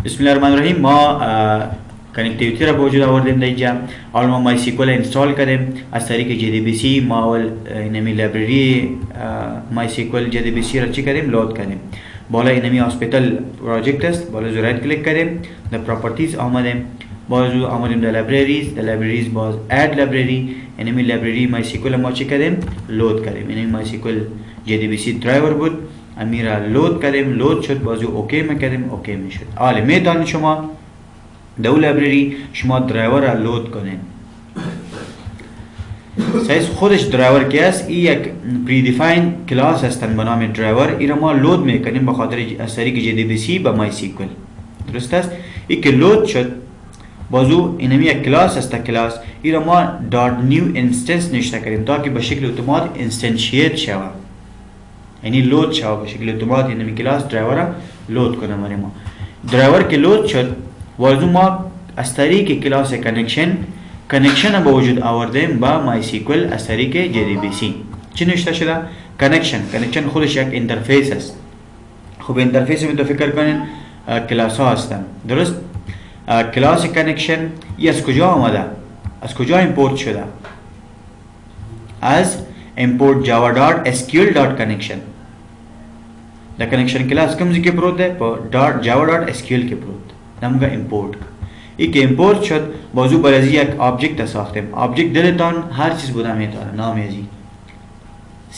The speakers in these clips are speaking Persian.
बिस्मिल्लाहिर्रहमानिर्रहीम ما कनेक्टिविटी را بوجود آوردیم در اینجا. حالا ما مای سیکول اینستال کردیم از طریق JDBC. ما اول اینمی لایبرری مای سیکول JDBC را چی کردیم؟ لود کردیم. بالا اینمی هاسپیتال پروژکت است، بالا زو رایت کلیک کردیم، در پراپرتیز آمدیم، باز آمدیم در لایبرریز باز اد لایبرری. اینمی لایبرری مای سیکول ما چی کردیم؟ لود کردیم. اینمی مای سیکول JDBC درایور بود، امیرا لود کردیم، لود شد، بازو اوکی میکردیم، اوکی میشد. حالا میتونید شما دو لایبرری شما درایور را لود کنین. سایز خودش درایور که است، این یک پری دیفاین کلاس هستن به نام درایور. این را ما لود میکنیم به خاطر از طریق JDBC به مای سیکول. درست است؟ این که لود شد، بازو اینمی یک کلاس است. کلاس این را ما دات نیو اینستنس نشته کردیم تا که به شکل اتومات اینستنشیت شود، یعنی لود شود به شکل اتومات. اینمی کلاس درایور را لود کنه برای ما. درایور که لود شد، بازو ما از طریق کلاس کنکشن به وجود آوردیم با مای سیکول از طریق JDBC. چی نوشته شده؟ کنکشن خودش یک اینترفیس است. خب اینترفیس می تو فکر کنین کلاس ها هستن، درست؟ کلاس کنکشن ای از کجا آمده؟ از کجا امپورت شده؟ از import java.sql.connection. در کنکشن کلاس کم که پروت ده؟ با java.sql که پروت نمگه امپورت. ای که امپورت شد، بازو برازی یک آبجکت ساختیم. آبجکت دلتان هر چیز بوده میتونه، نام ازی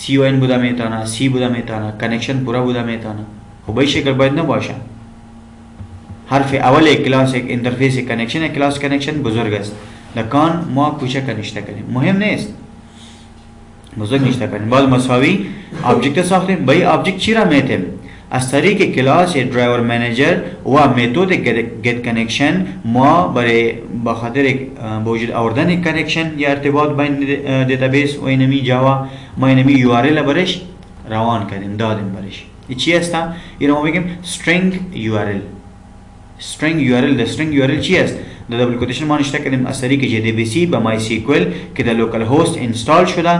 CON بوده میتونه، C بوده میتونه، کنکشن پورا بوده میتونه. خب به شکل باید نباشه. حرف اول یک کلاس یک اینترفیس کنکشن، یک کلاس کنکشن بزرگ است. لکان ما کوچک نشته کنیم، مهم نیست، بزرگ نشته کنیم. بعد مساوی آبجکت ساختیم. به این آبجکت چی را میتیم؟ از طریق کلاس درایور منیجر و متد گت کنکشن ما برای بخاطر وجود آوردن کنکشن یا ارتباط بین دیتابیس و اینمی جاوا ما اینمی URL برش روان کردیم، دادیم برش. این چی است؟ این ما بگیم string URL. در string URL چی است؟ در دبل کوتیشن ما نشته کردیم از طریق JDBC به مای سیکول که در لوکال هاست اینستال شده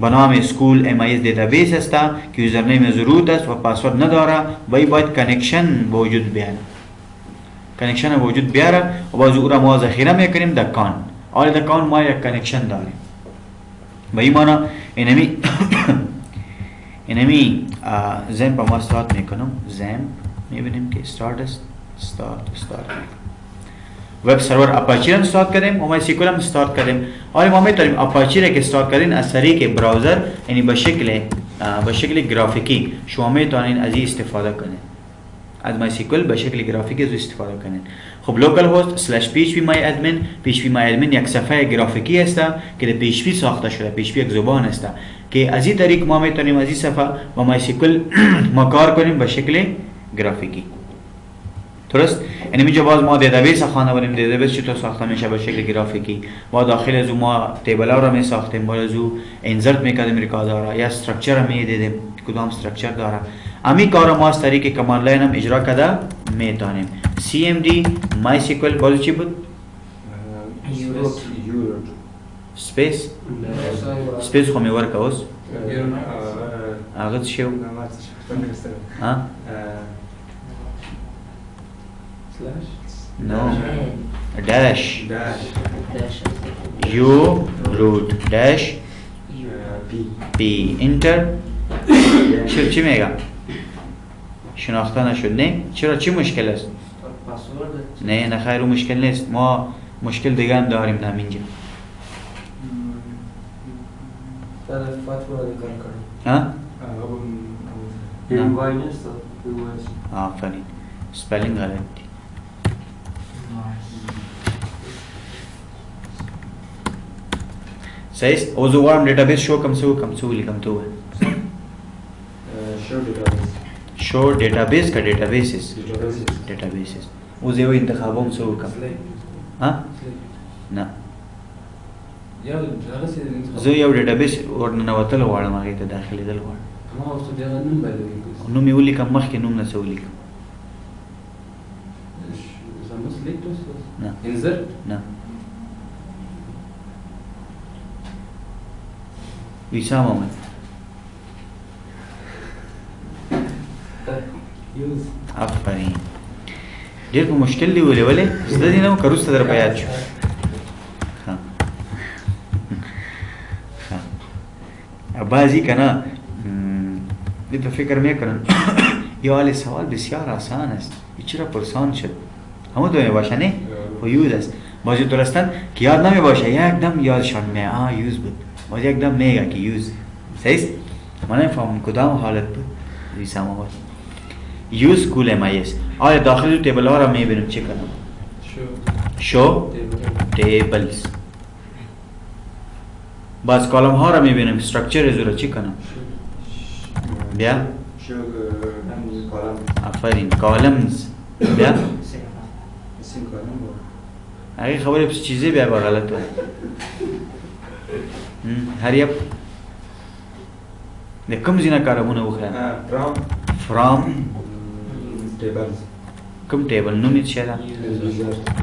به نام اسکول MIS دیتابیس است که یوزرنیم ضرورت است و پاسورد نداره. باید کنکشن به وجود بیاره و باز او را ما ذخیره میکنیم در کان. حالا در کان ما یک کنکشن داریم. به این معنی اینمی زمپ ما استارت میکنم. زمپ میبینیم که استارت است. استارت وب سرور اپاچی را استارت کردیم و مای سیکول هم استارت کردیم. حالا ما میتونیم اپاچی را که استارت کردین از طریق براوزر، یعنی به شکل گرافیکی شما میتونین از این استفاده کنین، از مای سیکول به شکل گرافیکی از استفاده کنین. خب لوکال هاست /php myadmin یک صفحه گرافیکی است که در PHP ساخته شده. PHP یک زبان است که از این طریق ما میتونیم از این صفحه با مای سیکول ما کار کنیم به شکل گرافیکی. درست؟ یعنی اینجا باز ما دیتابیس خانه بریم. دیتابیس چطور ساخته میشه؟ به شکل گرافیکی. ما داخل از ما تیبل ها را می ساختیم، باز از انسرت میکردیم ریکارد را یا استراکچر را میدیدیم کدام استراکچر داره. امی کار ما از طریق کماند لاین هم اجرا کرده میتونیم. cmd mysql باز چی بود؟ سپیس خو میور کاوس آغاز شو ها no dash u root dash p enter. چی میگه؟ شناخته نشد. نه چرا؟ چی مشکل است؟ نه خیر مشکل نیست، ما مشکل دیگه هم داریم همینجا. ها؟ آفرین، سپلینگ غلط دی. صحیح. اوزوارم دیتابیس شو کم تو ہے شو دیتابیس کا دیتابیسز اوزیو انتخابوں سے کم ہاں نه زه یو ډیټابیس ورننوتل غواړم، هغې ته داخلېدل غواړم. نوم یې ولیکم، مخکې نوم نه څه ولیکم؟ نه ویسام آمد. آفرین. ډېر په مشکل دی ولې زده دي نه که وروسته در په یاد شو بعضی که نه دید فکر میکنن یا علی سوال بسیار آسان است چرا پرسان شد همون دو میباشه نه و یوز است بعضی درستن که یاد نمی باشه یک دم یادشان می یوز بود بعضی یک دم میگه که یوز صحیح است من نمیفهمم کدام حالت بود ریسم آمد یوز کول مایست آیا داخل دو تیبل ها را میبینم چه کنم شو تیبلز باز کالم ها را میبینم استرکچر ازو را چی کنم بیا آفرین کالمز بیا اگه خبری پس چیزی بیا با غلط هریب ده کم زینا کارمونه بخیر فرام کم ٹیبل نومید شده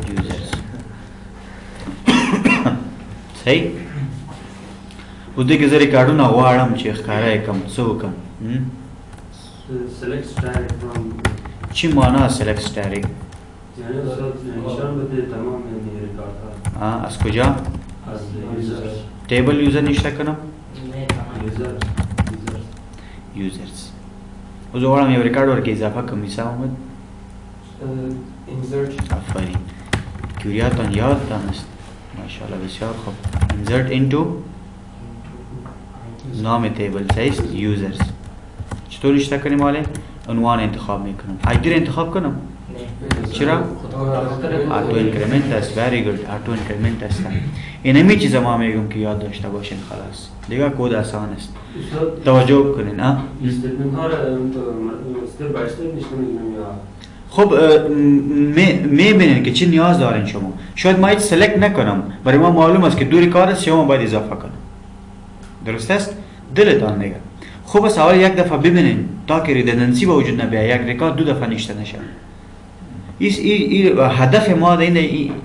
یوزرز صحیح و دیگه زری کارونه غواړم چې ښکاره کم څه وکم select static from چی معنا select static یعنی نشان بده تمام یعنی ریکارد ها از کجا از یوزر تیبل یوزر نشته کنم یوزرز اوز غواړم یو ریکارډ ورکې اضافه کم حساب آمد insert آفرین کیوریاتان یاد دانست ماشاءالله بسیار خوب insert into نام تیبل سایز یوزرز چطور اشتها کنیم آله؟ عنوان انتخاب میکنم آیدی را انتخاب کنم چرا؟ آتو انکریمنت است very good آتو انکریمنت است اینمی چیز ما میگم که یاد داشته باشین خلاص دیگه کود آسان است توجه کنین استیتمنت ها را استپ بای استپ نشون میگیرم یا خب میبینین که چی نیاز دارین شما شاید ما هیچ سلکت نکنم برای ما معلوم است که دو ریکارد است شما باید اضافه کنم درست است؟ دلتان میگه خوب است اول یک دفعه ببینین تا که ریدندنسی به وجود نبیه یک ریکارد دو دفعه نشته نشه هدف ما در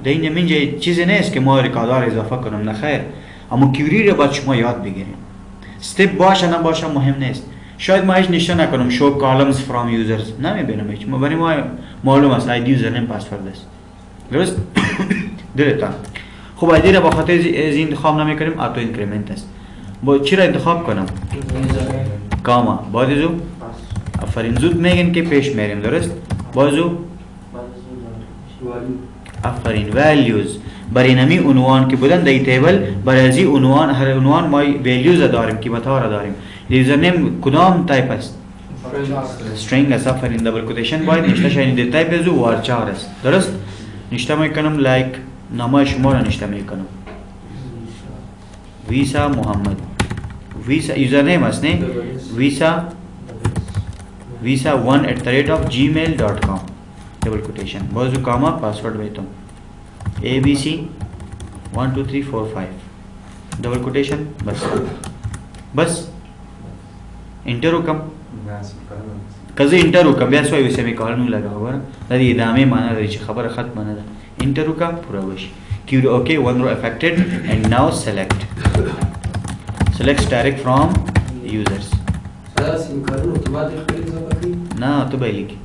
این منجا چیزی نیست که ما ریکاردها را اضافه کنم نخیر اما کیوری را باید شما یاد بگیریم استپ باشه نباشه مهم نیست شاید ما هیچ نشته نکنم شو کالمز فرام یوزرز نمیبینم هیچ برای ما معلوم است آیدی یوزرنیم پاسورد است درست دلتان خب آیدی را با خاطر از این انتخاب نمیکنیم آتو اینکریمنت است با چی را انتخاب کنم کاما بعد ازو آفرین زود میگن که پیش میریم درست بازو آفرین ولیوز برای نمی عنوان که بودن در تیبل برای ازی عنوان هر عنوان ما ولیوز داریم قیمت ها را داریم یوزرنیم کدام تایپ است string است آفرین دبل کوتیشن باید نشته شاید در تایپ ازو وارچار است درست نشته میکنم لایک نام شما را نشته میکنم ویسا محمد ویسا یوزرنیم است نه visa1@gmail.com double quotation बाजू कामा पासवर्ड भेजता हूँ ABC 1 2 3 4 5 double quotation बस इंटर हुकम कज़े इंटर हुकम बस वही विषय में कॉल नहीं लगा होगा ना तभी इदामे माना रही खबर खत माना था इंटर हुकम पूरा वश क्यों okay one row affected and now select static from users نه ته به لیکي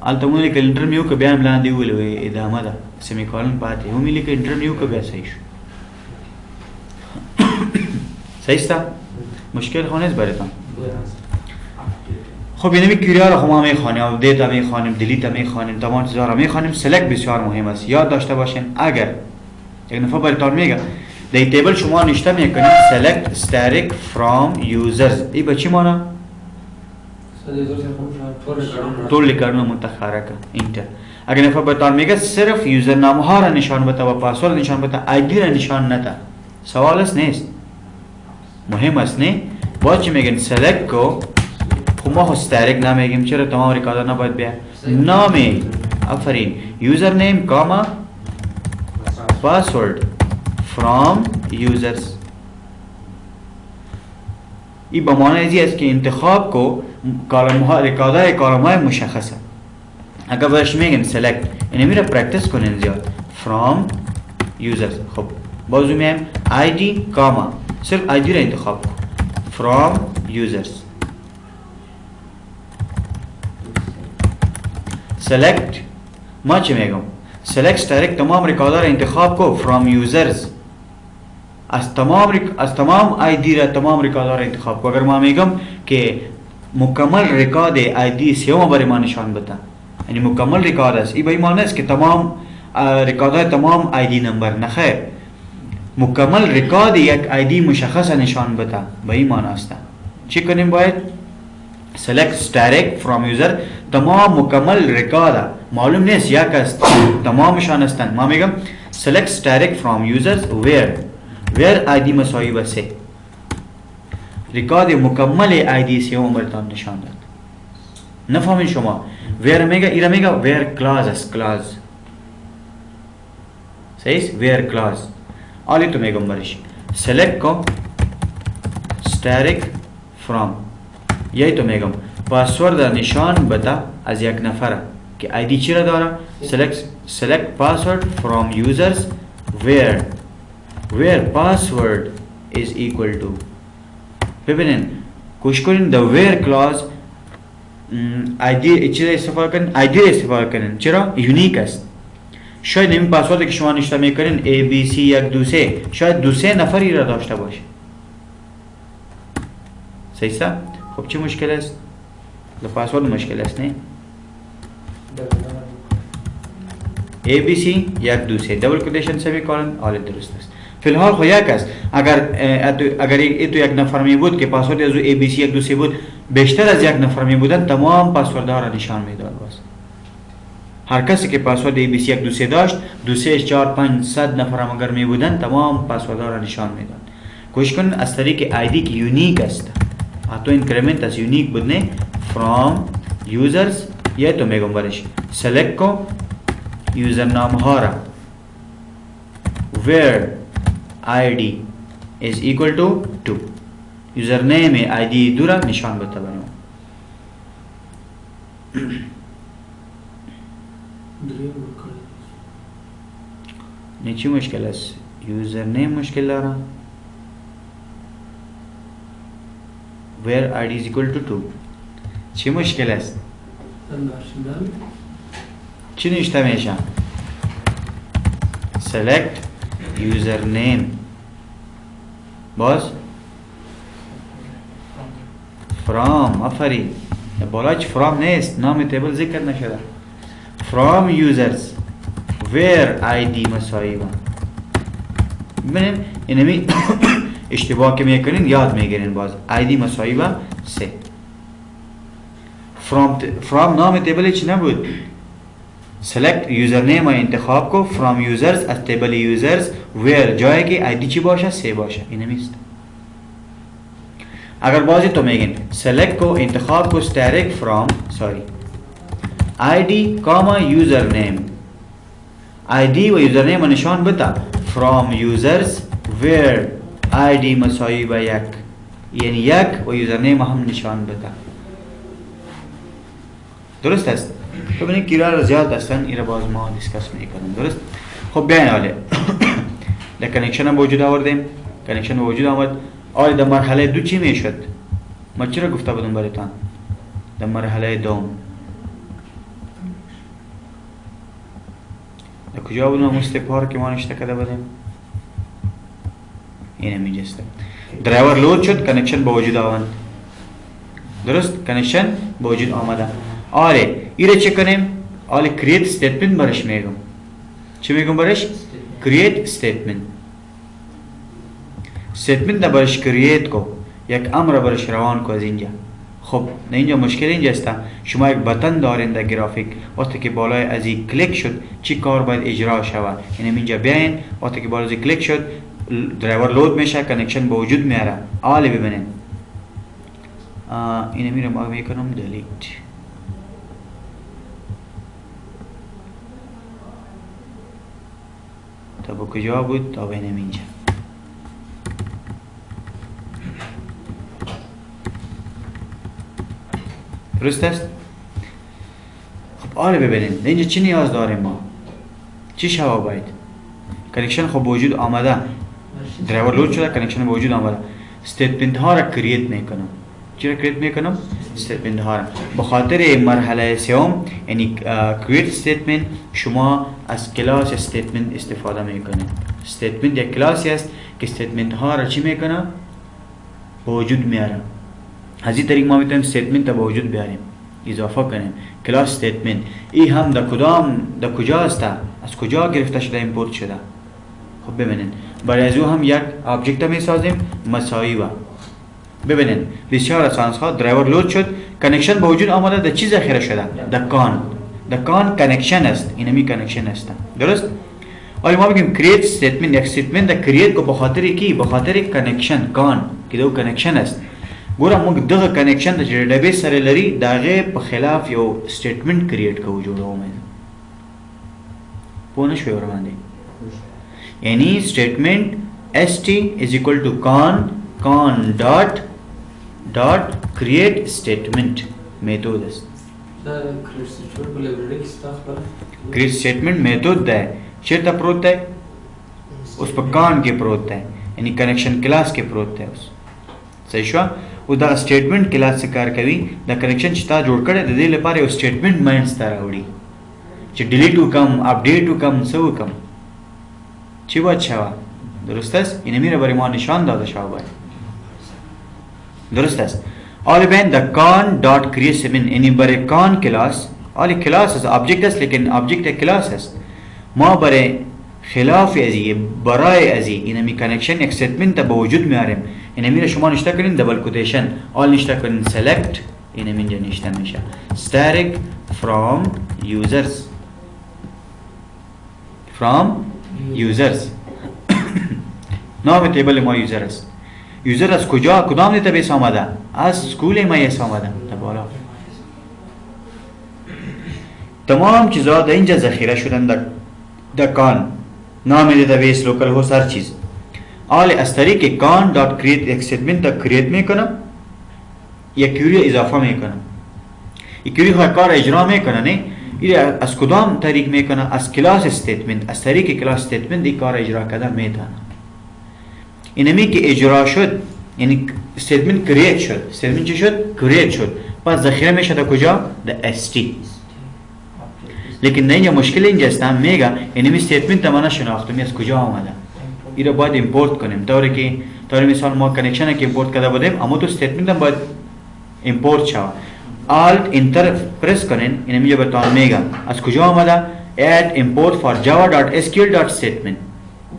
البته موږ انټرمیو کې بیا ملاندې ویلې ادامه ده سیمی کولن پاتې هم لیکه انټرمیو کې بیا صحیح شو صحیح است مشکل خو نیست براتون خب اینمی کیوریا رو هم میخوانیم آپدیت هم میخوانیم دیلیت هم میخوانیم تمام چیزا رو میخوانیم سلکت بسیار مهم است یاد داشته باشین اگر یک نفر براتون میگه در تیبل شما نشته میکنید select static from users ای به چی مانا؟ طول ریکارڈ منتخب کا انٹر اگر نفر براتون میگه صرف یوزر نام ها را نشان بده و پاسورد نشان بده آیدی را نشان نده سوال است نیست مهم است نه باید چی میگن select کو خب ما خود static نمیگیم چرا تمام ریکارد نباید بیا نامی آفرین یوزر نیم کاما پاسورد from users این به معنی ازی است که انتخاب کو کالم ها ریکاردهای کالم های مشخصه اگر برش میگن select اینه میره پرکتس کنین زیاد from users خب بازو میم ID کاما صرف ID را انتخاب کن from users select ما چی میگم select static تمام ریکاردار انتخاب کو from users از تمام آیدی را تمام ریکاردار انتخاب کو. اگر ما میگم که مکمل ریکارد آیدی سیوم برای ما نشان بده یعنی مکمل ریکارد است این به این معنی است که تمام ریکاردهای تمام آیدی نمبر نخیر مکمل ریکارد یک آیدی مشخص نشان بده به این معنی است. چی کنیم باید select static from user تمام مکمل ریکارد معلوم نیست یک است تمامشان هستند ما میگم select static from users where آیدی مساوی به 3 ریکارد مکمل آیدی سیوم برتان نشان داد. نفهمین شما where میگه ایرا میگه where clause است clause صحیح where clause آلی تو میگم برش select کو static from یही تو میگم پاسورد نشان بده از یک نفر که آیدی چی را داره select password from users where password is equal to ببینین کوشش کنین the where clause آیدی چی را استفاده کنین آیدی را استفاده کنین چرا یونیک است شاید این پاسوردی که شما نشته میکنین ABC 123 شاید 2 نفری را داشته باشه صحیح است. خب چه مشکل است پاسورد مشکل است نه ABC 123 دبل کوتیشن سمیکولن آل درست است. فی الحال خو یک است اگر تو یک نفر می بود که پاسورد از ABC 123 بود بیشتر از یک نفر می بودن تمام پاسوردها را نشان میداد باز هر کسی که پاسورد ABC 123 داشت 2 3 4 5 100 نفر هم اگر می بودن تمام پاسوردها را نشان میداد. کوشش کن از طریق آیدی که یونیک است تو اینکریمنت از یونیک بودنه from users یه تو میگم برش select کو یوزر نام ها را where id is equal to 2 یوزر نیم id دو را نشان بده برام نیچی مشکل است یوزر نیم مشکل داره where id is equal to 2 چی مشکل است چی نوشته میشه select username باز from آفرین بالاش from نیست نام تیبل ذکر نشده from users where id مساوی با ببینیم اینمی اشتباه که میکنین یاد میگیرین باز id مساوی با 3 from نام تیبل چی نبود select username انتخاب کو from users از تیبل users where جایی که id چی باشه 3 باشه اینمی است. اگر بازی تو میگین select کو انتخاب کو static from id username id و username نشان بده from users where id مساوی با 1 یعنی 1 و username هم نشان بده درست است. ببینید که را زیاد هستن این را باز ما دیسکس میکنیم درست. خب بیاین حاله کانکشن هم وجود آوردیم کانکشن وجود آمد آیا در مرحله 2 چی میشد ما چرا گفته بودم براتون در مرحله دوم در کجا بودم استپار که ما نشته کرده بودیم اینه میجسته درایور لود شد کانکشن به وجود آمد درست کانکشن به وجود آمده. آره ایره چه کنیم آره کریت استیتمنت برش میگم چه میگم برش کریت استیتمنت در برش کریت کو یک امر برش روان کو از اینجا. خب نه اینجا مشکل اینجا است شما یک بتن دارین در گرافیک وقتی که بالای از این کلیک شد چی کار باید اجرا شود یعنی اینجا بیاین وقتی که بالای از کلیک شد درایور لود میشه کانکشن به وجود میاره. آله ببینین اینه میرم آگه میکنم دلیت تا با کجا بود تا بینم اینجا درست است. خب آره ببینیم اینجا چی نیاز داریم ما چی شوا باید کانکشن خب وجود آمده درایور لود شده کانکشن وجود آمده استیتمنت ها را کریت میکنم چرا کریت میکنم استیتمنت ها را بخاطر مرحله سوم یعنی کریت استیتمنت شما از کلاس استیتمنت استفاده میکنید. استیتمنت یک کلاسی است که استیتمنت ها را چی میکنه به وجود میاره. از این طریق ما میتونیم استیتمنت را به وجود بیاریم اضافه کنیم. کلاس استیتمنت ای هم در کجا است، از کجا گرفته شده ایمپورت شده. خب ببینید برای از او هم یک آبجکت می سازیم مساوی و ببینید بسیار آسان است. درایور لود شد، کانکشن به وجود آمده. در چی ذخیره شده؟ در کان کانکشن است. اینمی کانکشن است، درست؟ ولی ما بگیم کریت استیتمنت، یک استیتمنت در کریت کو بخاطر کی؟ بخاطر کانکشن کان که دو کانکشن است. ګوره موږ دغه کنیکشن د ډیټابیس سره لري دغه په خلاف یو سټیټمنټ کریټ کوو جوړوم. پوه نه شوې ورباندې؟ یعنی سټیټمنټ st is equal to con dot create statement میتود است. دا کریټ سټیټمنټ په لایبرری کې ستاسو پر کریټ سټیټمنټ میتود ده چیرته پروت ده؟ اوس په کان کې پروت ده، یعنی کنیکشن کلاس کې پروت ده. اوس صحیح شو؟ او دا سټیټمنټ کلاس څه کار کوي؟ دا کنیکشن چې تا جوړ کړی د دې لپاره یو سټیټمنټ ماینډ ته راوړي چې ډیلیټ وکم، اپډیټ وکم، څه وکم چی باید شود. درست است؟ این میره برای ما نشان داده شود باید. درست است؟ آلی بین دا کان دات کریت یعنی برای کان کلاس، آلی کلاس است، آبجکت است لیکن آبجکت کلاس است. ما برای خلاف ازی برای ازی اینمی کانکشن یک ستمنت با وجود میاریم. اینمی را شما نشته کنین دبل کوتیشن، آل نشته کنین select، اینمی اینجا نشته میشه static from users نام تیبل ما یوزر است. یوزر از کجا؟ کدام دیتابیس آمده؟ از سکول MIS آمده. بالا تمام چیزها در اینجا ذخیره شدن در کان، نام دیتابیس، لوکل هوست، هر چیز. آلی از طریق کان دات کریت یک ستمنت تا کریت میکنم، یک کیوری اضافه میکنم. یک کیوری های کار اجرا میکنه نه؟ این از کدام طریق میکنه؟ از کلاس استیتمنت. از طریق کلاس استیتمنت این کار اجرا کردن میتونه. اینمی که اجرا شد یعنی استیتمنت کریت شد. استیتمنت چی شد؟ کریت شد. پس ذخیره میشه در کجا؟ در st. لیکن اینجا مشکل اینجا است، هم میگه اینمی استیتمنت ما نشناختم از کجا آمده. این رو باید ایمپورت کنیم. طور مثال ما کنکشن که ایمپورت کرده بودیم، اما تو استیتمنت هم باید ایمپورت شود. Alt Enter پرس کنین، اینمی جا بهتون میگه از کجا آمده. add import for java.sql.statement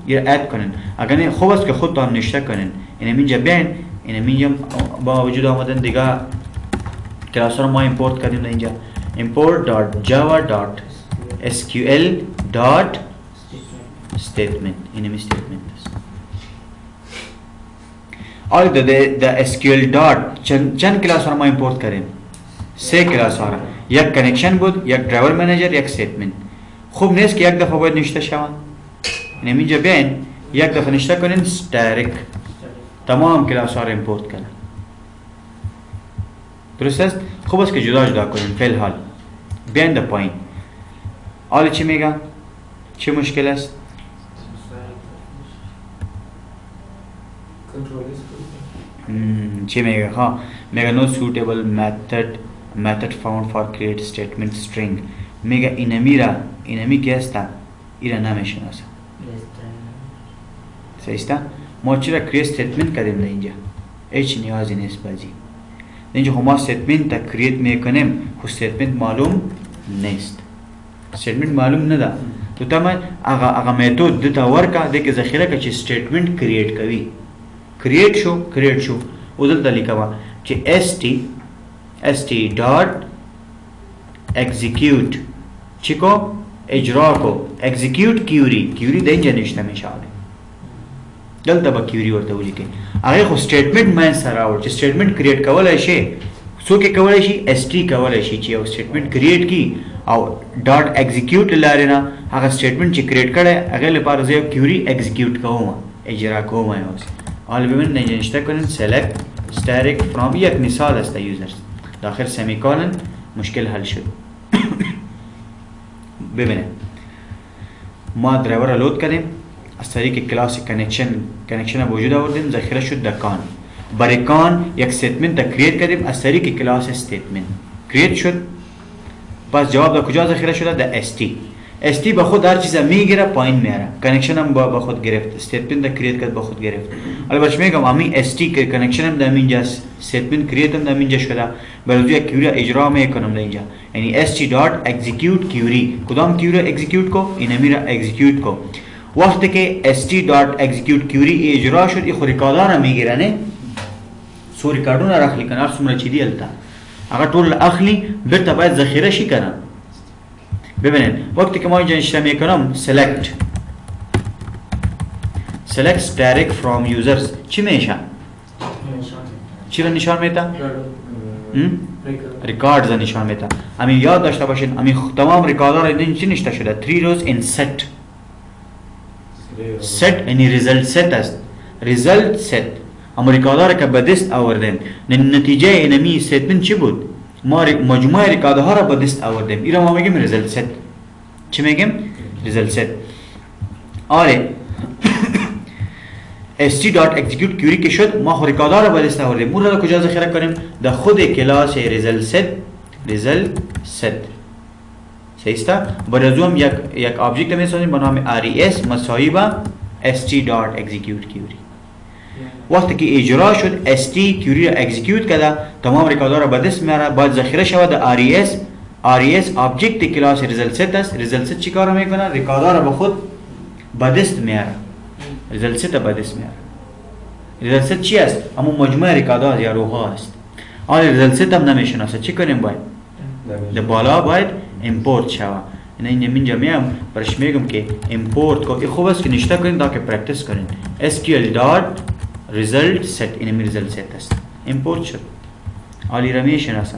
یہ اد کنین. اگر خوب است که خودتان نشته کنین. اینم اینجا بین، اینم اینجا با وجود آمدن دیگه کلاس رو ما ایمپورت کردیم در اینجا import.java.sql.statement. اینم statement است. اور د SQL dot چند کلاس رو ما ایمپورت کردیم؟ 3 کلاس ها. یک کنکشن بود، یک ड्राइवर منیجر، یک statement. خوب نیست که یک دفعه باید نشته شوند. اینم اینجا بیاین یک دفعه نشته کنین static تمام کلاس ها رو ایمپورت کنن. درست است؟ خوب است که جدا جدا کنین. فی الحال بیاین در پایین. حالا چی میگن؟ چه مشکل است؟ چی میگه؟ ها میگه no suitable method found for create statement string. میگه اینمی که است ایره نمیشناسه. صحیح است؟ ما چرا کریت استیتمنت کردیم در اینجا؟ هیچ نیازی نیست بازی. اینجا ما استیتمنت تا کریت میکنیم، خود استیتمنت معلوم نیست. استیتمنت معلوم نده. تو تمام اگه میتود دتا ورکا دیگه ذخیره که چی استیتمنت کریت کوي. کریت شو. ودلته لیکوا چې st dot execute چیکو اجرا کو execute query د اینجا نشته میشه. دلته به کیوری ورته ولیکي. هغه خو سټیټمنټ مین سره راوړ چې سټیټمنټ کریټ کولای شي. څوک کولای شي؟ st کولای شي چې یو سټیټمنټ کریټ کی او ډاټ ایگزیکیوټ لاره نه هغه سټیټمنټ چې کریټ کړي هغه لپاره زه کیوری ایگزیکیوټ کوم، اجرا کوم. اوس حال ببین نه نشته کنین select static from یک مثال است یوزرز داخل سمیکولن مشکل حل شد. ببینید ما درایور را لود کردیم، از طریق کلاس کنکشن به وجود آوردیم، ذخیره شد در کان. برکان یک استیتمنت تا کریت کردیم از طریق کلاس استیتمنت کریت شد. پس جواب در کجا ذخیره شده؟ در ST به خود هر چیز میگیره پایین میاره. کانکشن هم با خود گرفت، استیتمنت کریت کرد با خود گرفت. البته میگم همین ST که کانکشن هم در اینجا است، استیتمنت کریت هم در اینجا شده، برای یک کیوری اجرا میکنم در اینجا. یعنی st.execute query کدام کیوری اکزیکیوت کو؟ این میره اکزیکیوت کو. وقتی که st.execute query اجرا شد این خود ریکاردار میگیره نه؟ سو ریکاردون را اخلی کنه هر سمره چی دیلتا اگر طول اخلی برتا باید ذخیره شی کنه. ببینید وقتی که ما اینجا نشته میکنم select static from users چی میشه؟ چی را نشان میده؟ ریکاردز را نشان میده. همین یاد داشته باشین همین تمام ریکاردها را چی نشته شده؟ 3 rows in set یعنی ریزلت ست است. ریزلت ست اما ریکاردها را که به دست آوردیم نتیجه اینمی استیتمنت چی بود؟ ما مجموعه ریکاردها را به دست آوردیم. این را ما میگیم ریزلت ست. چی میگیم؟ ریزلت ست. آره st.execute query که شد ما خود ریکاردها را به دست آوردیم. اون را کجا ذخیره کنیم؟ در خود کلاس ریزلت ست. صحیح است؟ برای از هم یک آبجکت میسازیم به نام res مساوی به st.execute query. وقتی که اجرا شد st query را اکزیکیوت کرده تمام ریکاردها را به دست میاره باید ذخیره شود در res آبجکت کلاس ریزلت ست است. ریزلت ست چی کار میکنه؟ ریکاردها را به خود به دست میاره. ریزلت ست به دست میاره. ریزلت ست چی است؟ اما مجموعه ریکاردها یا روها است. آن ریزلت ست هم نمیشناسه چی کنیم باید؟ در بالا باید امپورت شود. این اینجا میام برش میگم که امپورت کو خوب است که نشته کنین تا که پرکتیس کنین. sql dot result set این ریزلت ست است. امپورت شد. عالی را میشناسه.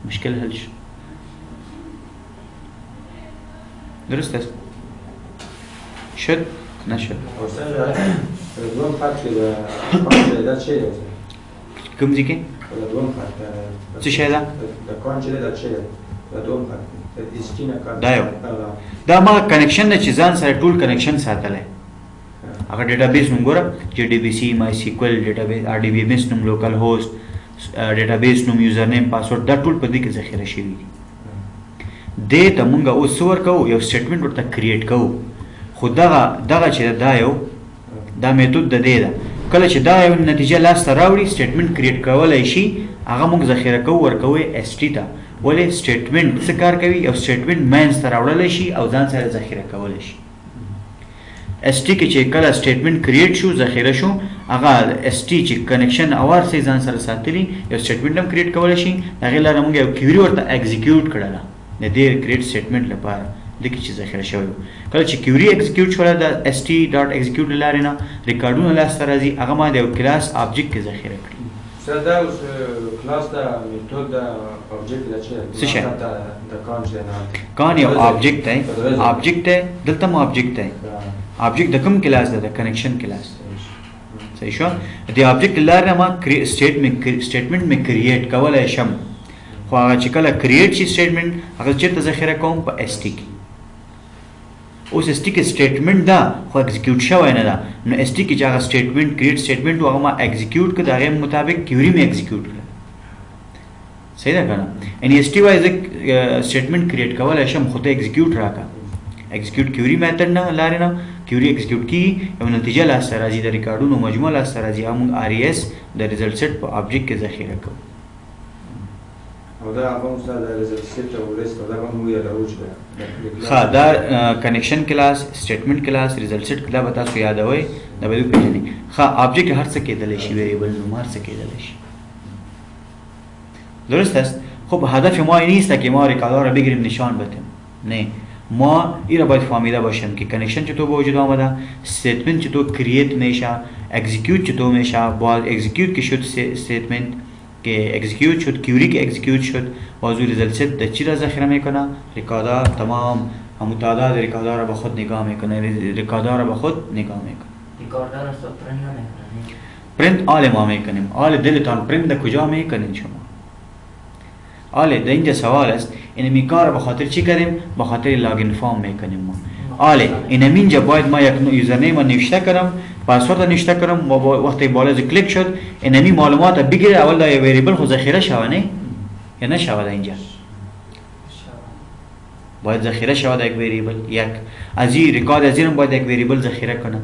مشکل حل شد. درست است. شد نشد. دوم خط که در چه کم دیگه؟ دوم خط. چه شده؟ در کان چه در چه؟ دوم خط. استینا کان. دایو. دا ما کانکشن د چیزان سره ټول کانکشن ساتلای. اگر ډیټابیس نوم ګوره JDBC MySQL ډیټابیس RDBMS نوم لوکل هوست ډیټابیس نوم یوزر نیم پاسورډ دا ټول په دې کې ذخیره شوی دي. دې ته مونږ اوس ورکو یو سټیټمنټ ورته کریټ کوو. خو دغه چې دا میتود د دې ده کله چې دا یو نتیجه لاس ته راوړي سټیټمنټ کریټ کولای شي هغه موږ ذخیره کوو ورکوي ST ته. ولې سټیټمنټ څه کار کوي؟ یو سټیټمنټ مینز ته راوړلی شي او ځان سره ذخیره کولی شي. ST کې چې کله سټیټمنټ کریټ شو ذخیره شو هغه ST چې کنیکشن اوار سي ځان سره ساتلی یو سټیټمنټ هم کریټ کولی شي. هغې لاره موږ یو کیوري ورته اکزیکیوټ کړله د دې کریټ سټیټمنټ لپاره دغه چې ذخیره شوی کله چې کیوري اکزیکیوټ شوله د st.execute لارې نه ریکارډونه لاسته راځي هغه ما د یو کلاس آبجکټ کې ذخیره کړي. سر دا اوس کلاس دا میتود دا آبجکټ دا چې څه شی؟ د کان چې نه کان یو آبجکټ دی. آبجکټ دی دلته مو آبجکټ دی. آبجکټ د کوم کلاس ده؟ د کنیکشن کلاس. صحیح شو؟ د آبجکټ لارې ما سټیټمنټ می کریټ کولای شم. خو هغه چې کله کریټ شي سټیټمنټ هغه چیرته ذخیره کوم؟ په ST کې. اوس ST کې سټیټمنټ ده خو اکزیکیوټ شوی نه ده. نو ST کې چې هغه سټیټمنټ کریټ سټیټمنټ هغه ما اکزیکیوټ کړ د هغې مطابق کیوري مې اکزیکیوټ کړ. صحیح ده که نه؟ یعنې ST وایي زه سټیټمنټ کریټ کولی شم خو ته اکزیکیوټ راکړه. اکزیکیوټ کیوري میتډ نه لارې نه کیوري اکزیکیوټ کیږي یو نتیجه لاسته راځي د ریکارډونو مجموعه لاسته راځي او موږ RES د ریزلټ سیټ په آبجکټ کې ذخیره کوو. او دا هغه مو سره د ریزلټ سیټ او ریسک دا به مو یادوو چې ښه دا کنیکشن کلاس سټیټمنټ کلاس ریزلټ سیټ دا به تاسو یادوئ دا به وپېژنئ. ښه آبجکټ هر څه کېدلی شي ویریبل نوم هر څه کېدلی شي. درست است؟ خب هدف ما این نیست که ما ریکاردها را بگیریم نشان بدیم. نه ما این را باید فهمیده باشیم که کنکشن چطور به وجود آمده، استیتمنت چطور کریت میشه، اکزیکیوت چطور میشه. باید اکزیکیوت که شد استیتمنت که اکزیکیوت شد کیوری که اکزیکیوت شد بازو ریزلت ست در چی را ذخیره میکنه؟ ریکاردها تمام همون تعداد ریکاردها را به خود نگاه میکنه. ریکاردها را به خود نگاه میکنه. ریکاردها را پرینت نمیکنه. پرینت آل ما میکنیم. آل دلتان پرینت در کجا میکنین شما؟ آله در اینجا سوال است این کار به خاطر چی کردیم؟ به خاطر لاگین فارم میکنیم ما. آله این اینجا باید ما یک یوزرنیم نوشته کنم، پسورد نوشته کنم و وقتی بالا از کلیک شد این معلومات بگیره. اول دا یه وریبل خود ذخیره شوه نه یا نشوه اینجا باید ذخیره شود یک وریبل، یک از این ریکارد از این باید یک وریبل ذخیره کنم.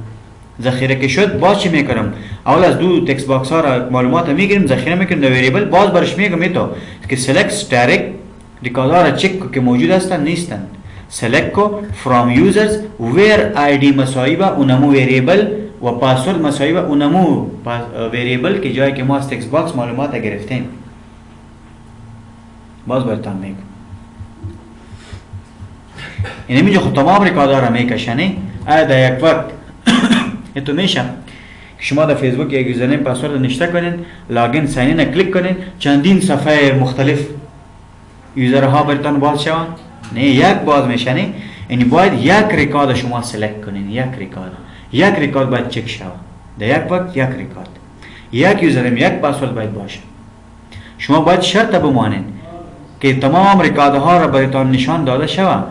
ذخیره که شد باز چی میکنم؟ اول از دو تکست باکس ها را معلومات میگیریم، ذخیره میکنیم در وریبل، باز برش میگم تو که سلکت static ریکارد ها را چک کو که موجود هستند نیستند. سلکت کو from users where id مساوی با اونمو وریبل و پاسورد مساوی با اونمو وریبل که جایی که ما از تکست باکس معلومات گرفتیم. باز برتان میگم این میگه خود تمام ریکاردها را میکشنه. در یک وقت تو میشه که شما در فیسبوک یک یوزرنیم پاسورد نوشته کنین، لاگین ساین این کلیک کنین، چندین صفحه مختلف یوزرها براتون باز شوند؟ نه، یک باز میشنه. یعنی باید یک ریکارد شما سلکت کنین، یک ریکارد باید چک شود در یک وقت. یک ریکارد، یک یوزرنیم، یک پاسورد باید باشه. شما باید شرط بمانین که تمام ریکاردها را براتون نشان داده شود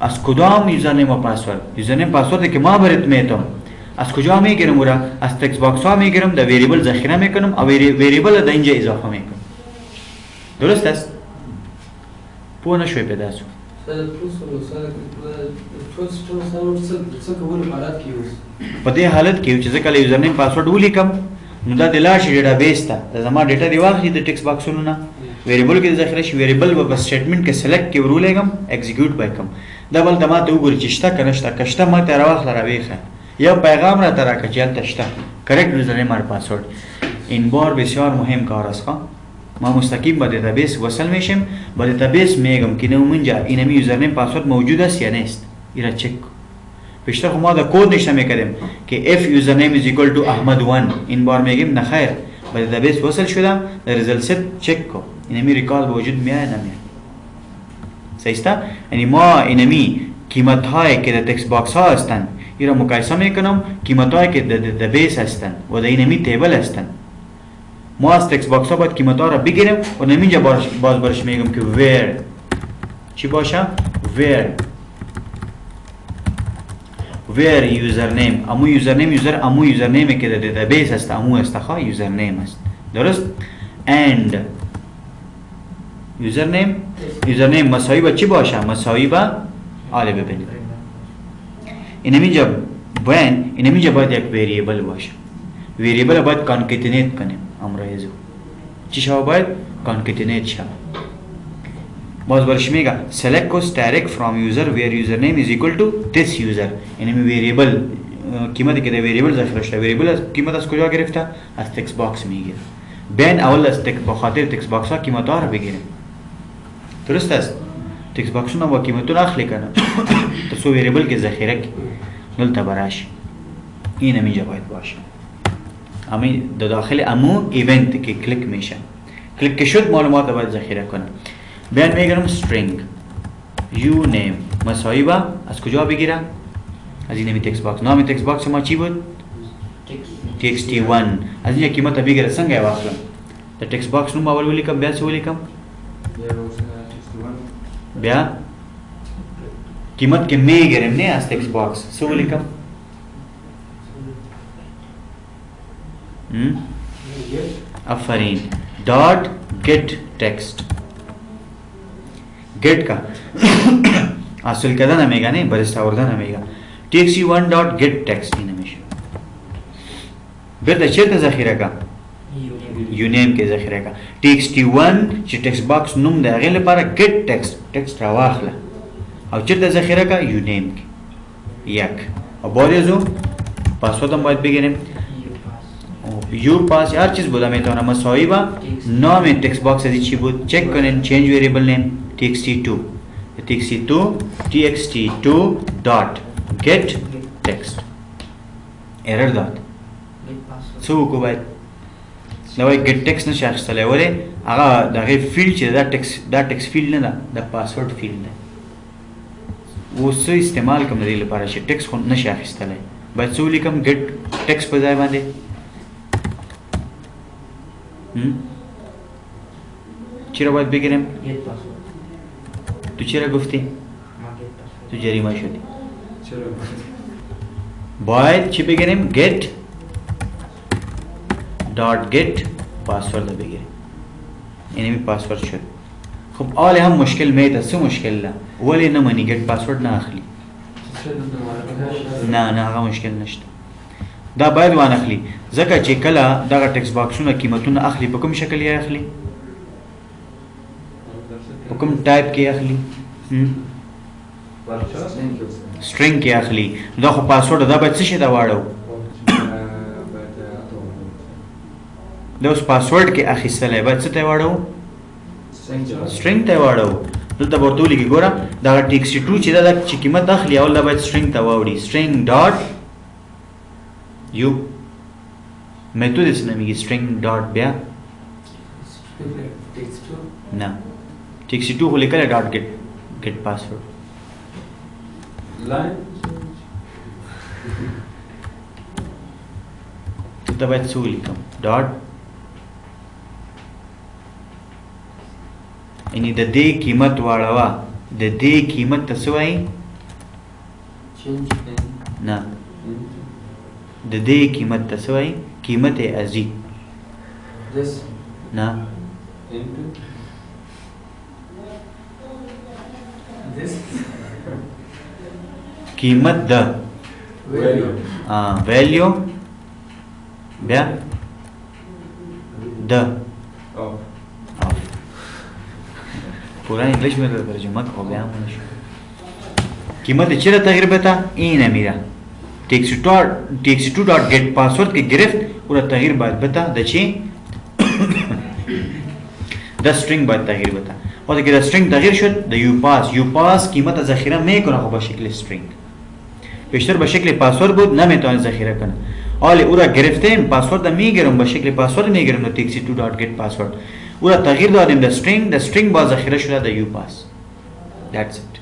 از کدام یوزرنیم و پاسورد. یوزرنیم پاسوردی که ما برات میتم از کجا میگیرم؟ او را از تکست باکس ها میگیرم، در وریبل ذخیره میکنم و وریبل در اینجا اضافه میکنم. درست است؟ پو نشوی پیدا شو. په دې حالت کې چې ځکه یوزرنیم پاسورد ولیکم نو دا د لاش ډیټابیس ته د زما ډیټا دی واخلي د ټکس باکسونو نه ویریبل کې ذخیره شي. ویریبل په سټیټمنټ کې سلیکټ کې ورولېګم اکزیکیوټ وکم. دا بل د ما ته وګوري چې شته کنه شته کشته ما ته راوخله راويخه یا پیغام را ترا کچل تشته کریکت یوزرنیم اور پاسورد. این بار بسیار مهم کار است. ما مستقیم با دیتابیس وصل میشیم، با دیتابیس میگم که نمونجا اینمی یوزرنیم پاسورد موجود است یا نیست، ایرا چک. پیشتر خو ما دا کد نشته میکردیم که if username is equal to ahmad1. این بار میگیم نخیر، با دیتابیس وصل شدم، در ریزلت ست چک کو اینمی ریکارد وجود میاد نمیاد. صحیح است؟ یعنی ما اینمی قیمت هایی که در تکست باکس ها هستند ایرا مقایسه میکنم قیمت هایی که در دیتابیس هستند و در اینمی تیبل هستند. ما از تکست باکس ها باید قیمت ها را بگیریم و نمینجا باز برش میگم که where چی باشه؟ where username امو یوزرنیم که در دیتابیس هست امو است خواه یوزرنیم است. درست؟ and یوزرنیم مساوی با چی باشه؟ مساوی با آله ببینید اینمیجا باید یک ویریبل باشه. ویریبل باید کانکتینیت کنیم. امرایزو چی شما باید کانکتینیت شما. باز برش میگه select کو static from user where username is equal to this user. اینمی ویریبل قیمتی که در ویریبل ذخیره شده، ویریبل قیمت از کجا گرفته؟ از تکست باکس میگیره. بین اول از بخاطر تکست باکس ها قیمت ها رو بگیریم. درست است؟ تکست باکس ها با قیمتون اخلی کنه تو سو ویریبل که ذخیره دلتا براش این اینجا باید باشه. امی در داخل امو ایونت که کلیک میشه، کلیک که شد معلومات باید ذخیره کنه. بیان میگرم string uname مساوی با از کجا بگیرم؟ از این نمی تکست باکس. نام تکست باکس ما چی بود؟ txt1. از اینجا قیمت بگیره سنگه واخلم در تکست باکس نوم اول ولیکم بیا سی ولیکم بیا قیمت که میگیرم نه از تکست باکس سو ولیکم آفرین dot get text get का हासिल कदा नमेगा नहीं बरिस्ता वर्दा नमेगा txt1 dot get text ही नमेश बेटा चेत ज़ख़ीरा का uname के ज़ख़ीरा का txt1 ची text box नुम दे अगले पारा get text रावाखला और चेत ज़ख़ीरा का uname के यक और बोले जो पासवर्ड हम बात बिगेने यू पास हर चीज बोला मैं तो ना मसौई बा नाम है टेक्स्ट बॉक्स ऐसी चीज बोल चेक करें change variable name txt2 dot get text error dot सो को बात लवाई get text न शायद चले वाले आगा दागे फील्ड चीज़ दा text फील्ड ना दा पासवर्ड फील्ड ना वो सो इस्तेमाल कम नहीं ले पा रहा है text को न शायद चले बात सो लिखम get text पर जाए बांधे چرا باید بگیرم؟ تو چرا گفتی؟ تو جریمه شدی چرا؟ باید چی بگیریم؟ get dot get پاسورد بگیریم. اینمی پاسورد شد. خب آلی هم مشکل میده. سه مشکل لا ولی نمانی get پاسورد نه اخلی. نه هغه مشکل نشته. دا باید وان اخلي ځکه چې کله دغه ټیکس باکسونه قیمتونه اخلي په کوم شکل یې اخلي؟ په کوم ټایپ کې اخلي؟ سټرینګ کې اخلي. دا خو پاسورد دا باید څه شي دا واړو؟ دا اوس پاسورد کې اخیستلی باید څه ته واړو؟ سټرینګ ته واړو. دلته به ورته ولیکي ګوره دغه ټیکسي ټو چې دا چې قیمت اخلي اول دا باید سټرینګ ته واوړي. سټرینګ ډاټ یو میتود یې څه نومیږي؟ سټرینګ ډاټ بیا نه ټیکسي ټو خو لیکلی ډاټ ګیټ پاسورډ دلته باید څه ولیکم؟ ډاټ یعنی د دې قیمت واړوه. د دې قیمت ته څه وایي؟ نه د دې قیمت ته څه وایي؟ قیمت ازي نه قیمت د ویلیو بیا د پورا انگلیش में तर्जुमा हो गया मुझे. कीमत चेहरा तगीर बता इन है मेरा txt2 डॉट गेट पासवर्ड की गिरफ्त पूरा तगीर बात बता दची द स्ट्रिंग बात तगीर बता और कि द स्ट्रिंग तगीर शुद द यू पास कीमत ذخیره میکنه خب بشکل استرینگ بیشتر به شکل پاسورد بود نمیتونه ذخیره کنه. حالا او را گرفتیم پاسورد میگیرم به شکل پاسورد میگیرم در txt2 डॉट गेट पासवर्ड او را تغییر دادیم د string با ذخیره شده د یو پاس. that's it.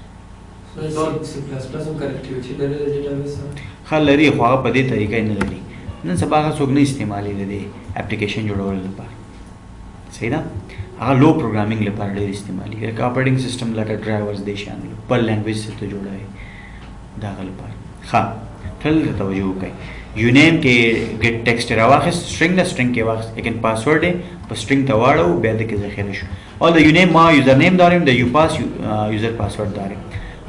خل لري خو هغه په دې طریقې نه لري. نن سبا هغه څوک نه استعمالي د اپلیکیشن جوړولو لپاره. صحیح ده؟ هغه لو پروګرامینګ لپاره ډېر استعمالي کوي. اپریټینګ سیستم لکه ډرایورز دې شامل پر لینګویج ته جوړوي دا لپاره. ښه تل توجه وکړئ. یونیم کې ګیټ ټیکسټ راواخیست سټرینګ نه سټرینګ کې واخیست لیکن پاسورډ یې په سټرینګ ته واړو بیا د کې ذخیره شو. اور د یونیم ما یوزر نیم داریم د یو پاس یوزر پاسورډ داریم.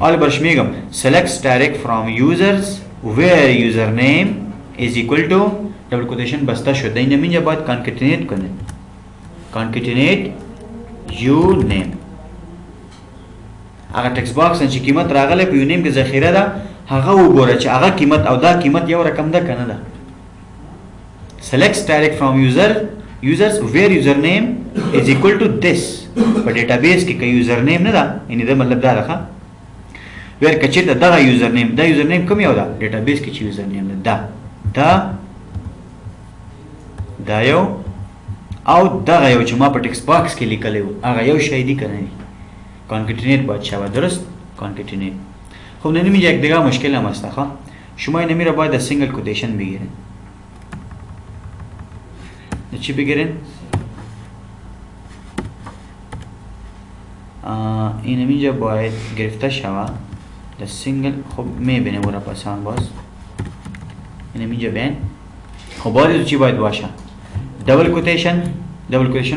اور برشمیګم select static from users where username is equal to double quotation بسته شو. دینه مینه باید کانکټینیټ کنه. کانکټینیټ یو نیم هغه ټیکس باکس چې قیمت راغله په یو نیم کې ذخیره ده هغه وګوره چې هغه قیمت او دا قیمت یو رقم ده کنه ده. select static from users where username is equal to this په ډیټابیس کې کوي username نه ده یعنی دا مطلب دا راخه where کچې دا username دا username کوم یو ده ډیټابیس کې چې username ده دا یو او دا یو چې ما په ټیکس باکس کې لیکلی و هغه یو شی دی کنه کانکټینیټ باید شوه. درست کانکټینیټ. خب نمی‌شه یک دیگه مشکل هم هست ها. شما این نمیره باید از سینگل کوتیشن بگیرین. چی بگیرین؟ این نمی‌شه باید گرفته شوه از سینگل. خب میبینه برا پسان باز این نمی‌شه بین. خب باید چی باید باشه؟ دبل کوتیشن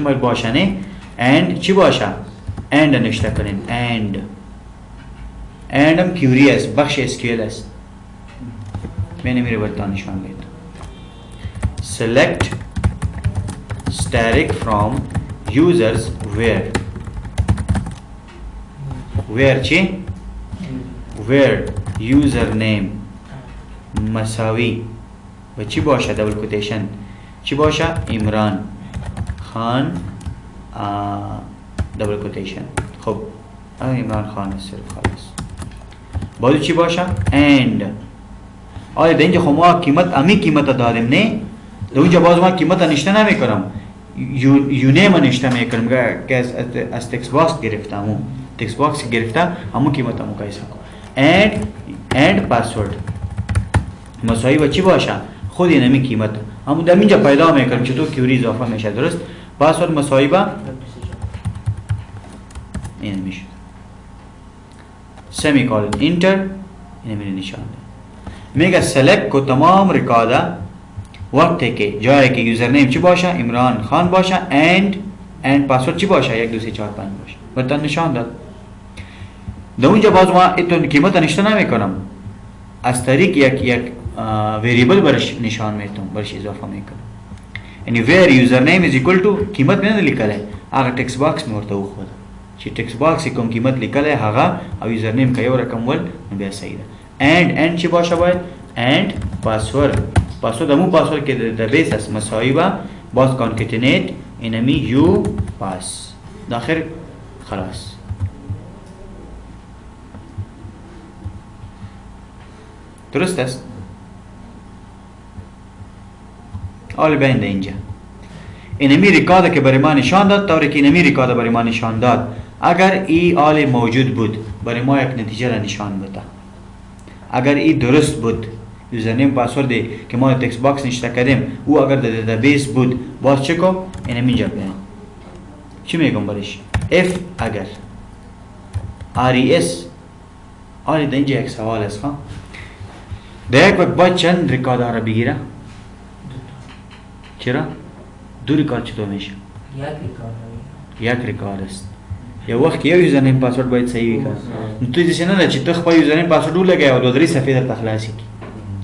باید باشه نه. اند چی باشه؟ اند نشته کنین. اند هم کیوری است بخش اسکیل است. من میره برتان نشان میدم. select static from users where چی؟ where username مساوی و چی باشه دبل کوتیشن چی باشه؟ عمران خان دبل کوتیشن. خب عمران خان است صرف خلاص. باید چی باشه؟ اند. آیا در اینجا خب ما قیمت دادیم نه؟ در اونجا باز ما قیمت نشته نمیکنم یونیم نشته میکنم که از تکس باکس گرفتم تکس باکس گرفته همون قیمت همون کایسا کن اند پاسورد مساوی با چی باشه؟ خود این همی قیمت همون در اینجا پیدا میکنم چطور کیوری اضافه میشه. درست؟ پاسورد مساوی با این میشه سمی کالن انتر इन्हें मेरे निशान है mega select को तमाम रिकॉर्डा वक्त है कि जाए कि यूजर नेम ची बाशा इमरान खान बाशा एंड पासवर्ड ची बाशा 1 2 3 4 5 बाशा बर्तन निशान दाद दोन जब आज वहाँ इतने कीमत अनिश्चित में करम आज तारीख या वेरिएबल बर्श निशान में तुम बर्श इजाफा में करम यानी where user name is equal to कीमत में लिखा है आगे टेक्स्ट बॉक्स में होता है ची टेक्स्ट बॉक्स कम कीमत लिखल है हागा अब यूजर नेम का यो रकम वल बे सही है एंड ची बाशा बाय एंड पासवर्ड अमू पासवर्ड के डेटाबेस मसाइबा boss concatenate enemy you pass दाखिर खलास درست است حالا بین اینجا اینمی ریکارد که برای ما نشان داد طوری که اینمی ریکارد برای ما نشان داد اگر ای آل موجود بود برای ما یک نتیجه را نشان بده اگر ای درست بود یوزرنیم پاسوردی که ما تکست باکس نشته کردیم او اگر در دیتابیس بود باز چه کو اینمی اینجا بین چی میگم برایش اف اگر res آلی در اینجا یک سوال است خواه در یک وقت باید چند ریکارد ها را بگیره چرا؟ دو ریکارد چطور میشه؟ یک ریکارد است یا وقت یو یوزرنیم پاسورد باید صحیح بکنه تو دیسی نه چی تو خپل یوزرنیم پاسورد رو لگه و دو دری صفحه در تخلاصی کی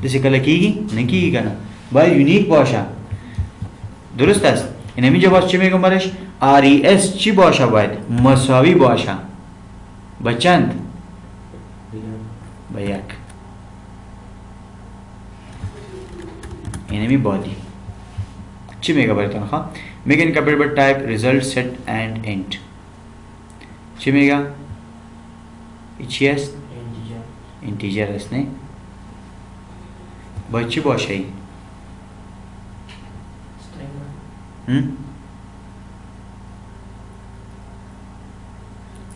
دیسی کلا کیگی؟ نکیگی کنه باید یونیک باشه درست است این همینجا باز چی میگم برش؟ res چی باشه باید؟ مساوی باشه با چند؟ با یک این همی بادی چی میگه براتون خواه؟ میگه این کپیبل تایپ ریزلت ست اند انت چی میگه؟ ای چی است؟ انتیجر است نه؟ باید چی باشه ای؟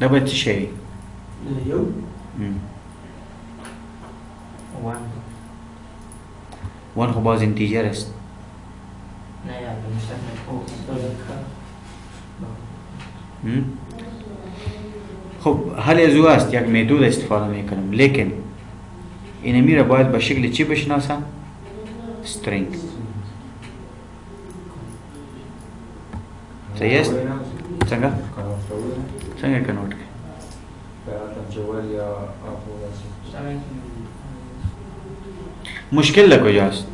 دا باید چی شوی؟ وان خب باز انتیجر است خب هل از او است یک میتود استفاده میکنم لیکن این امی را باید به شکل چی بشناسم؟ string صحیح است؟ څنګه؟ څنګه کنورټ کړي؟ مشکل له کجاست؟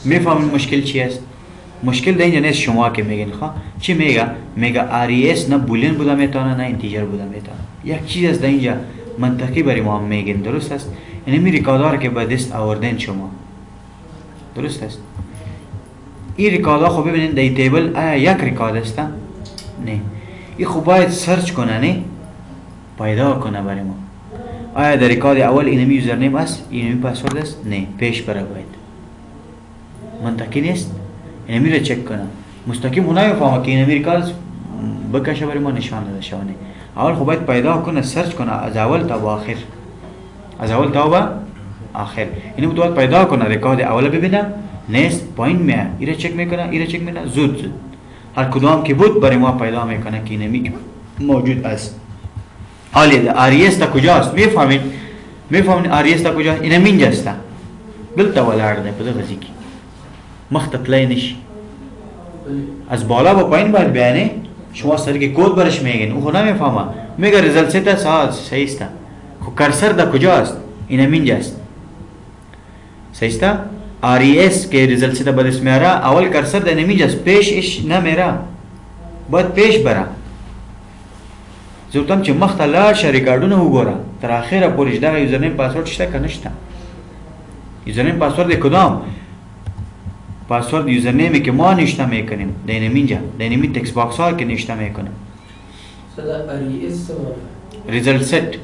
میفهمید مشکل چی است؟ مشکل در اینجا نیست شما که میگین خواه چی میگه res نه بولین بوده میتونه نه انتیجر بوده میتونه یک چیز است در اینجا منطقی برای ما میگین درست است؟ اینمی ریکاردها که به دست آوردین شما درست است؟ این ریکاردها خب ببینید در تیبل آیا یک ریکارد است؟ نه این خب باید سرچ کنه نه پیدا کنه برای ما آیا در ریکارد اول اینمی یوزرنیم است اینمی پاسورد است نه پیش بره باید منطقی نیست اینمی را چک کنه مستقیم اونایی فهمه که اینمی ریکارد بکشه برای ما نشان داده شونه اول خب باید پیدا کنه سرچ کنه از اول تا با آخر از اول تا با آخر اینو باید پیدا کنه ریکارد اول ببینه نیست پایین میاد ایره چک میکنه زود هر کدام که بود برای ما پیدا میکنه که اینمی موجود است حالی res تا کجاست میفهمید res تا کجاست اینمی اینجاست دلتا ولارده په دغه ځای کې مخ ته تللی نشي از بالا با پایین باید بیانه شما سر که کد برش میگین او خو نمیفهمه میگه ریزلت ست ساعت صحیح است خو کرسر در کجاست اینم اینجاست صحیح است res که ریزلت ست به دست میاره اول کرسر در اینجاست پیشش نمیره باید پیش بره زوتم چې مخ ته لاړ شه ریکارډونه وګوره تر اخره پورې دغه یوزرنیم پاسورد شته که نشته یوزرنیم پاسورد کدام پاسورد یوزرنیمی که ما نشته میکنیم در اینجا در این تکست باکس ها که نشته میکنیم ریزلت ست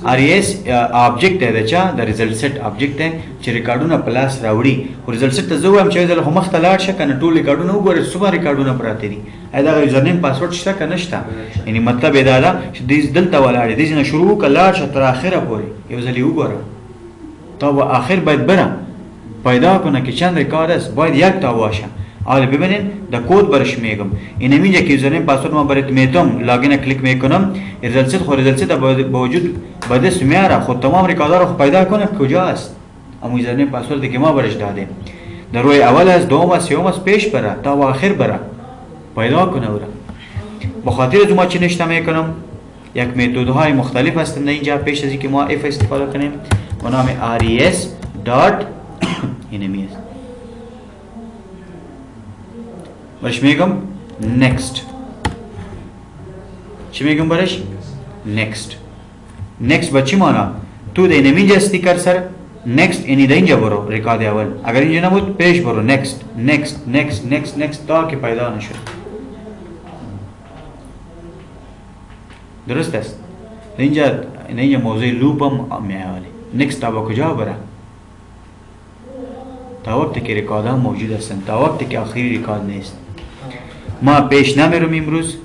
res آبجکت ده چا د ریزلت ست آبجکت ده چې ریکارډونه پلاس راوړي خو ریزلت ست ته زه وایم چې زه خو مخ ته لاړ شه کنه ټول ریکارډونه وګوره صبح ریکارډونه پراته دي دا یوزرنیم پاسورد شته که نشته یعنی مطلب دا ده چې دې دلته ولاړې دې نه شروع کړه لاړ شه تر اخره پورې یو ځل یې وګوره تا به آخر باید بره پیدا کنه که چند ریکارد است باید یک تا باشه حالا ببینین در کد برش میگم این همینجا که یوزرنیم پاسورد ما برات میتم لاگین کلیک میکنم ریزلت با وجود به دست میاره خود تمام ریکاردها رو پیدا کنه کجاست اما یوزرنیم پاسوردی که ما برش دادیم در روی اول از دوم از سوم از پیش بره تا و آخر بره پیدا کنه اورا با خاطر از ما چی نشته میکنم یک متدهای مختلف هستند اینجا پیش از اینکه ما اف استفاده کنیم به نام res dot اینمی است برش میگم next چی میگم برش next با چی مانا تو ده اینمی جستی کرسر next اینی ده اینجا برو ریکارد اول اگر اینجا نبود پیش برو next تا که پیدا نشد درست است اینجا موضوع لوپ هم میآوری next تا با کجا بره تا وقتی که ریکارد ها موجود هستند تا وقتی که آخری ریکارد نیست ما پیش نمیرم امروز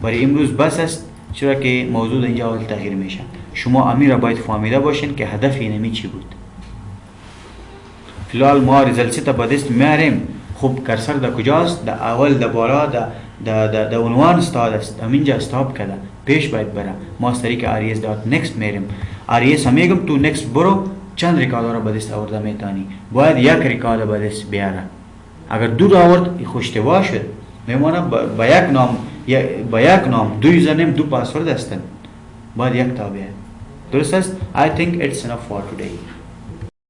برای امروز بس است چرا که موضوع اینجا اول تغییر میشه شما امیر باید فهمیده باشین که هدف اینمی چی بود فلال ما ریزلت تا به دست میاریم خوب کرسر در کجاست در اول در بالا در عنوان استاد است همینجا استاپ کرده پیش باید بره ما از طریق res.next میریم res هم میگم تو next برو چند ریکارد را به دست آورده میتانی باید یک ریکارد به دست بیاره اگر دو آورد خوشتوا شد میمانه با یک نام دو یوزرنیم دو پاسورد هستند باید یک تابعه درست است I think it's enough for today